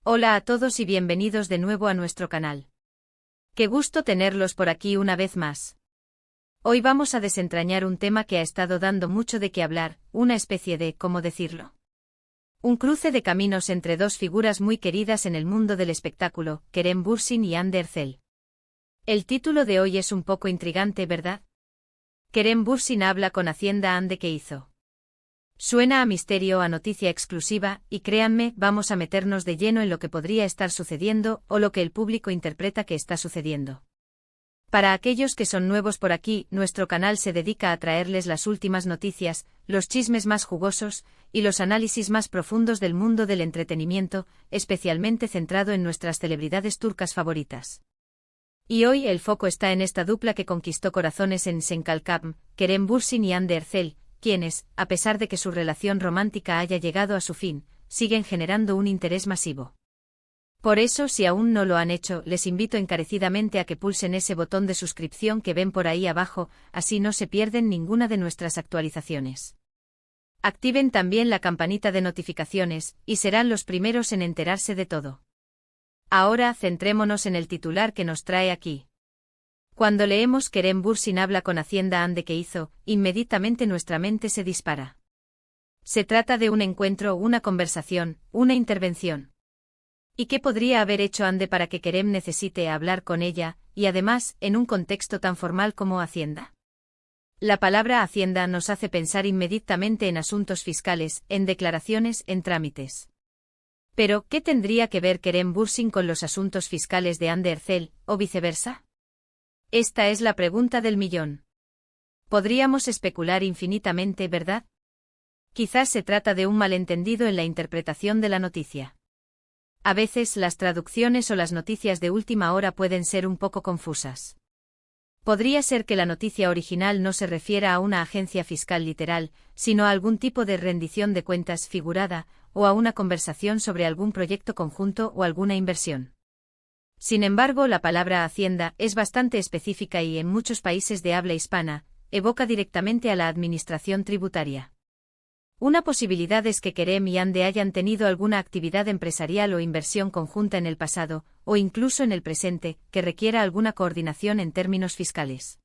Hola a todos y bienvenidos de nuevo a nuestro canal. Qué gusto tenerlos por aquí una vez más. Hoy vamos a desentrañar un tema que ha estado dando mucho de qué hablar, una especie de, ¿cómo decirlo? Un cruce de caminos entre dos figuras muy queridas en el mundo del espectáculo, Kerem Bürsin y Hande Erçel. El título de hoy es un poco intrigante, ¿verdad? Kerem Bürsin habla con Hacienda Hande ¿qué hizo? Suena a misterio, a noticia exclusiva, y créanme, vamos a meternos de lleno en lo que podría estar sucediendo o lo que el público interpreta que está sucediendo. Para aquellos que son nuevos por aquí, nuestro canal se dedica a traerles las últimas noticias, los chismes más jugosos y los análisis más profundos del mundo del entretenimiento, especialmente centrado en nuestras celebridades turcas favoritas. Y hoy el foco está en esta dupla que conquistó corazones en Senkalkam, Kerem Bürsin y Hande Erçel, quienes, a pesar de que su relación romántica haya llegado a su fin, siguen generando un interés masivo. Por eso, si aún no lo han hecho, les invito encarecidamente a que pulsen ese botón de suscripción que ven por ahí abajo, así no se pierden ninguna de nuestras actualizaciones. Activen también la campanita de notificaciones, y serán los primeros en enterarse de todo. Ahora, centrémonos en el titular que nos trae aquí. Cuando leemos Kerem Bürsin habla con Hacienda Hande ¿qué hizo?, inmediatamente nuestra mente se dispara. Se trata de un encuentro, una conversación, una intervención. ¿Y qué podría haber hecho Hande para que Kerem necesite hablar con ella, y además, en un contexto tan formal como Hacienda? La palabra Hacienda nos hace pensar inmediatamente en asuntos fiscales, en declaraciones, en trámites. Pero, ¿qué tendría que ver Kerem Bürsin con los asuntos fiscales de Hande Erçel, o viceversa? Esta es la pregunta del millón. Podríamos especular infinitamente, ¿verdad? Quizás se trata de un malentendido en la interpretación de la noticia. A veces las traducciones o las noticias de última hora pueden ser un poco confusas. Podría ser que la noticia original no se refiera a una agencia fiscal literal, sino a algún tipo de rendición de cuentas figurada, o a una conversación sobre algún proyecto conjunto o alguna inversión. Sin embargo, la palabra Hacienda es bastante específica y en muchos países de habla hispana, evoca directamente a la administración tributaria. Una posibilidad es que Kerem y Hande hayan tenido alguna actividad empresarial o inversión conjunta en el pasado, o incluso en el presente, que requiera alguna coordinación en términos fiscales.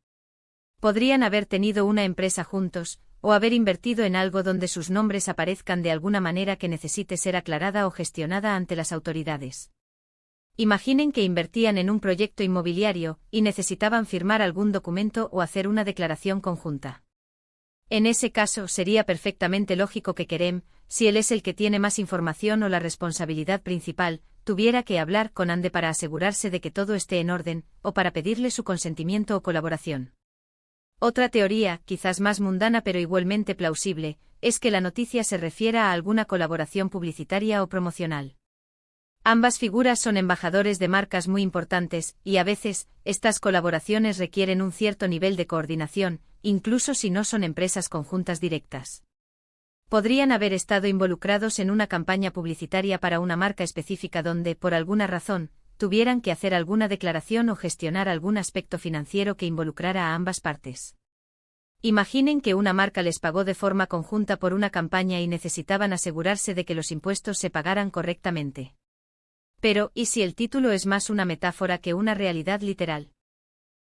Podrían haber tenido una empresa juntos, o haber invertido en algo donde sus nombres aparezcan de alguna manera que necesite ser aclarada o gestionada ante las autoridades. Imaginen que invertían en un proyecto inmobiliario, y necesitaban firmar algún documento o hacer una declaración conjunta. En ese caso, sería perfectamente lógico que Kerem, si él es el que tiene más información o la responsabilidad principal, tuviera que hablar con Hande para asegurarse de que todo esté en orden, o para pedirle su consentimiento o colaboración. Otra teoría, quizás más mundana pero igualmente plausible, es que la noticia se refiera a alguna colaboración publicitaria o promocional. Ambas figuras son embajadores de marcas muy importantes, y a veces, estas colaboraciones requieren un cierto nivel de coordinación, incluso si no son empresas conjuntas directas. Podrían haber estado involucrados en una campaña publicitaria para una marca específica donde, por alguna razón, tuvieran que hacer alguna declaración o gestionar algún aspecto financiero que involucrara a ambas partes. Imaginen que una marca les pagó de forma conjunta por una campaña y necesitaban asegurarse de que los impuestos se pagaran correctamente. Pero, ¿y si el título es más una metáfora que una realidad literal?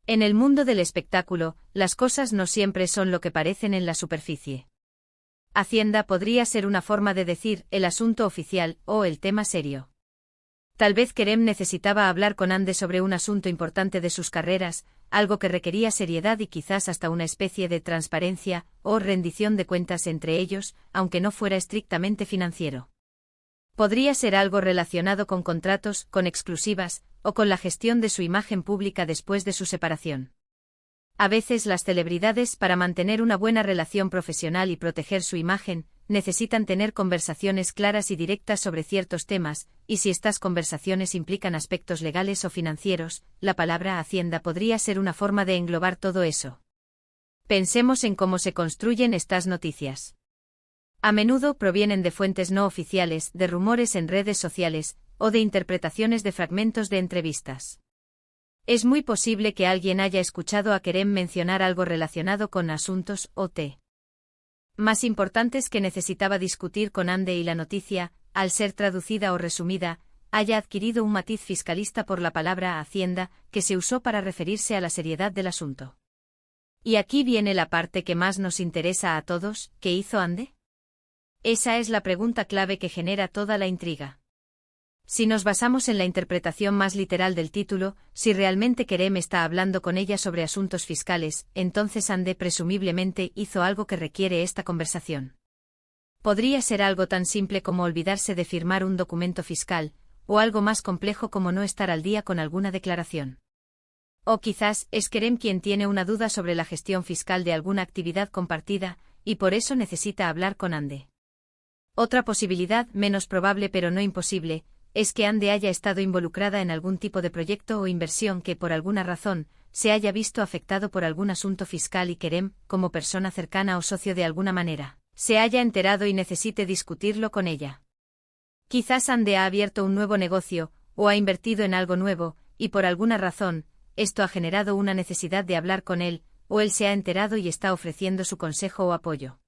En el mundo del espectáculo, las cosas no siempre son lo que parecen en la superficie. Hacienda podría ser una forma de decir el asunto oficial o el tema serio. Tal vez Kerem necesitaba hablar con Hande sobre un asunto importante de sus carreras, algo que requería seriedad y quizás hasta una especie de transparencia o rendición de cuentas entre ellos, aunque no fuera estrictamente financiero. Podría ser algo relacionado con contratos, con exclusivas, o con la gestión de su imagen pública después de su separación. A veces las celebridades, para mantener una buena relación profesional y proteger su imagen, necesitan tener conversaciones claras y directas sobre ciertos temas, y si estas conversaciones implican aspectos legales o financieros, la palabra Hacienda podría ser una forma de englobar todo eso. Pensemos en cómo se construyen estas noticias. A menudo provienen de fuentes no oficiales, de rumores en redes sociales, o de interpretaciones de fragmentos de entrevistas. Es muy posible que alguien haya escuchado a Kerem mencionar algo relacionado con asuntos OT más importantes que necesitaba discutir con Hande y la noticia, al ser traducida o resumida, haya adquirido un matiz fiscalista por la palabra Hacienda, que se usó para referirse a la seriedad del asunto. Y aquí viene la parte que más nos interesa a todos: ¿qué hizo Ande? Esa es la pregunta clave que genera toda la intriga. Si nos basamos en la interpretación más literal del título, si realmente Kerem está hablando con ella sobre asuntos fiscales, entonces Ande presumiblemente hizo algo que requiere esta conversación. Podría ser algo tan simple como olvidarse de firmar un documento fiscal, o algo más complejo como no estar al día con alguna declaración. O quizás es Kerem quien tiene una duda sobre la gestión fiscal de alguna actividad compartida, y por eso necesita hablar con Ande. Otra posibilidad, menos probable pero no imposible, es que Ande haya estado involucrada en algún tipo de proyecto o inversión que por alguna razón se haya visto afectado por algún asunto fiscal y Kerem, como persona cercana o socio de alguna manera, se haya enterado y necesite discutirlo con ella. Quizás Ande ha abierto un nuevo negocio, o ha invertido en algo nuevo, y por alguna razón, esto ha generado una necesidad de hablar con él, o él se ha enterado y está ofreciendo su consejo o apoyo.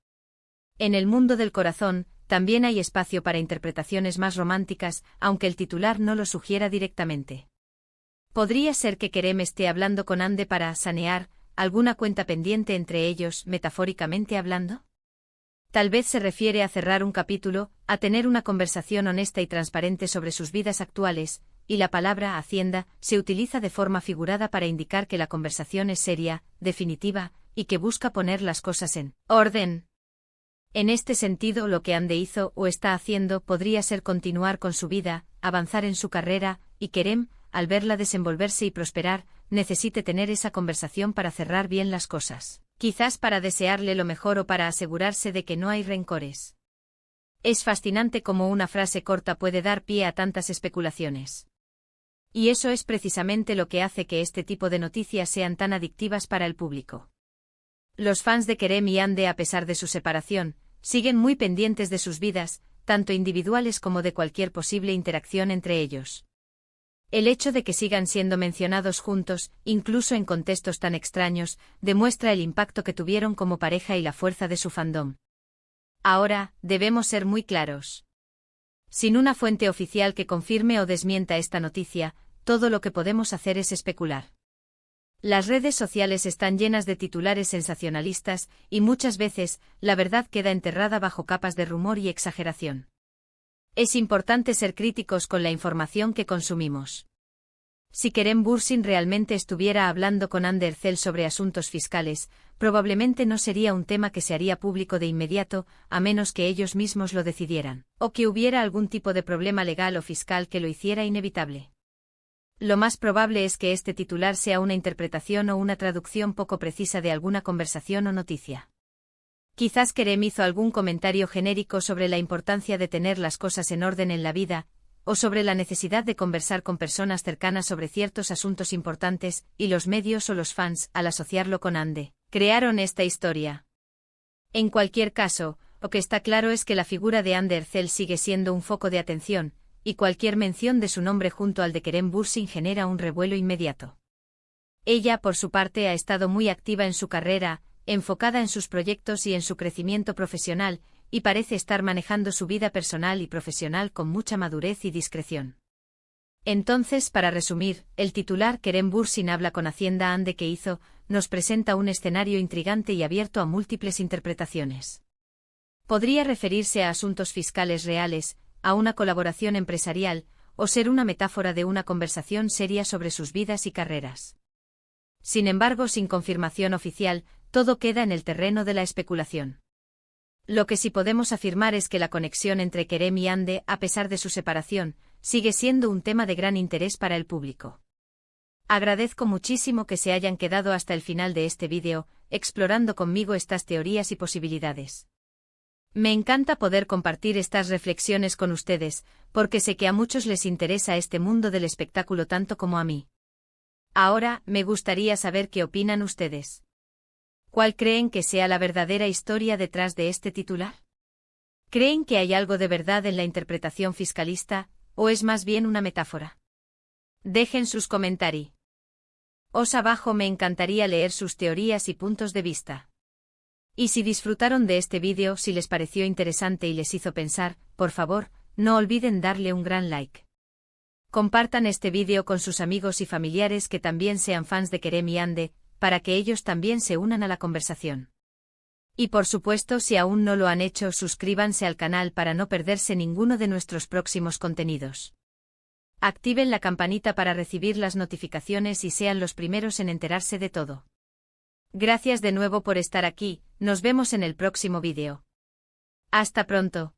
En el mundo del corazón, también hay espacio para interpretaciones más románticas, aunque el titular no lo sugiera directamente. Podría ser que Kerem esté hablando con Ande para sanear alguna cuenta pendiente entre ellos, metafóricamente hablando. Tal vez se refiere a cerrar un capítulo, a tener una conversación honesta y transparente sobre sus vidas actuales, y la palabra Hacienda se utiliza de forma figurada para indicar que la conversación es seria, definitiva, y que busca poner las cosas en orden. En este sentido, lo que Ande hizo o está haciendo podría ser continuar con su vida, avanzar en su carrera, y Kerem, al verla desenvolverse y prosperar, necesite tener esa conversación para cerrar bien las cosas, quizás para desearle lo mejor o para asegurarse de que no hay rencores. Es fascinante cómo una frase corta puede dar pie a tantas especulaciones. Y eso es precisamente lo que hace que este tipo de noticias sean tan adictivas para el público. Los fans de Kerem y Ande, a pesar de su separación, siguen muy pendientes de sus vidas, tanto individuales como de cualquier posible interacción entre ellos. El hecho de que sigan siendo mencionados juntos, incluso en contextos tan extraños, demuestra el impacto que tuvieron como pareja y la fuerza de su fandom. Ahora, debemos ser muy claros. Sin una fuente oficial que confirme o desmienta esta noticia, todo lo que podemos hacer es especular. Las redes sociales están llenas de titulares sensacionalistas, y muchas veces, la verdad queda enterrada bajo capas de rumor y exageración. Es importante ser críticos con la información que consumimos. Si Kerem Bürsin realmente estuviera hablando con Ande Erçel sobre asuntos fiscales, probablemente no sería un tema que se haría público de inmediato, a menos que ellos mismos lo decidieran, o que hubiera algún tipo de problema legal o fiscal que lo hiciera inevitable. Lo más probable es que este titular sea una interpretación o una traducción poco precisa de alguna conversación o noticia. Quizás Kerem hizo algún comentario genérico sobre la importancia de tener las cosas en orden en la vida, o sobre la necesidad de conversar con personas cercanas sobre ciertos asuntos importantes, y los medios o los fans, al asociarlo con Ande, crearon esta historia. En cualquier caso, lo que está claro es que la figura de Ande Erçel sigue siendo un foco de atención, y cualquier mención de su nombre junto al de Kerem Bürsin genera un revuelo inmediato. Ella, por su parte, ha estado muy activa en su carrera, enfocada en sus proyectos y en su crecimiento profesional, y parece estar manejando su vida personal y profesional con mucha madurez y discreción. Entonces, para resumir, el titular Kerem Bürsin habla con Hacienda Ande que hizo, nos presenta un escenario intrigante y abierto a múltiples interpretaciones. Podría referirse a asuntos fiscales reales, a una colaboración empresarial, o ser una metáfora de una conversación seria sobre sus vidas y carreras. Sin embargo, sin confirmación oficial, todo queda en el terreno de la especulación. Lo que sí podemos afirmar es que la conexión entre Kerem y Ande, a pesar de su separación, sigue siendo un tema de gran interés para el público. Agradezco muchísimo que se hayan quedado hasta el final de este vídeo, explorando conmigo estas teorías y posibilidades. Me encanta poder compartir estas reflexiones con ustedes, porque sé que a muchos les interesa este mundo del espectáculo tanto como a mí. Ahora, me gustaría saber qué opinan ustedes. ¿Cuál creen que sea la verdadera historia detrás de este titular? ¿Creen que hay algo de verdad en la interpretación fiscalista, o es más bien una metáfora? Dejen sus comentarios. Abajo me encantaría leer sus teorías y puntos de vista. Y si disfrutaron de este vídeo, si les pareció interesante y les hizo pensar, por favor, no olviden darle un gran like. Compartan este vídeo con sus amigos y familiares que también sean fans de Kerem y Hande, para que ellos también se unan a la conversación. Y por supuesto, si aún no lo han hecho, suscríbanse al canal para no perderse ninguno de nuestros próximos contenidos. Activen la campanita para recibir las notificaciones y sean los primeros en enterarse de todo. Gracias de nuevo por estar aquí, nos vemos en el próximo vídeo. Hasta pronto.